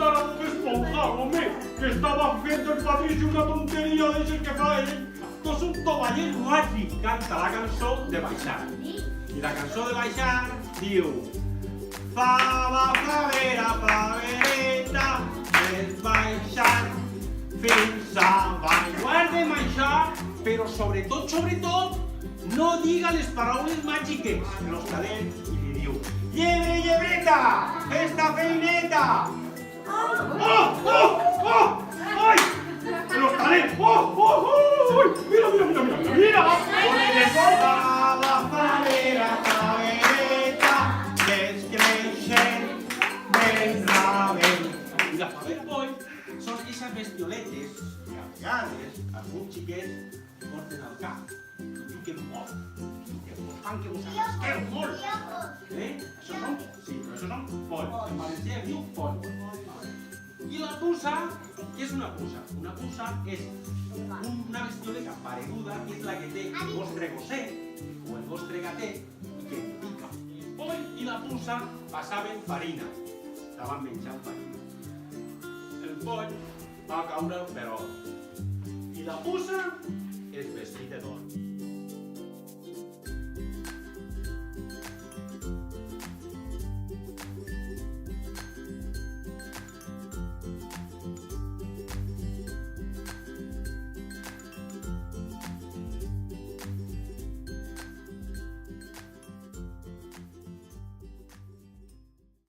imitar a Bob Esponja, home, que estava fent el Patrici una tonteria d'aixes que fa ell. Tu és un tovallet màgic, canta la cançó de baixar. I la cançó de baixar diu: fava, favera, favereta, és baixar fins a baix. Guardem això, però sobretot, no diga les paraules màgiques. L'hostaler li diu: llebre, llebreta, fes-te feineta. Ai! L'hostaler, mira! La favera, favereta, ves creixent, ves ravent. I la favera, boi, són aquestes bestioletes que a vegades alguns xiquets porten al cap. Piquen molt, fan que vos arrasqueu molt. Això són? Sí, però això són poll. En valencià diu poll. I la puça, què és una puça? Una puça és una bestioleta pareguda, que és la que té el vostre gosset o el vostre gatet i que pica. El poll i la puça passaven farina, estaven menjant farina. El poll va caure al perol i la puça es vestí de d'or.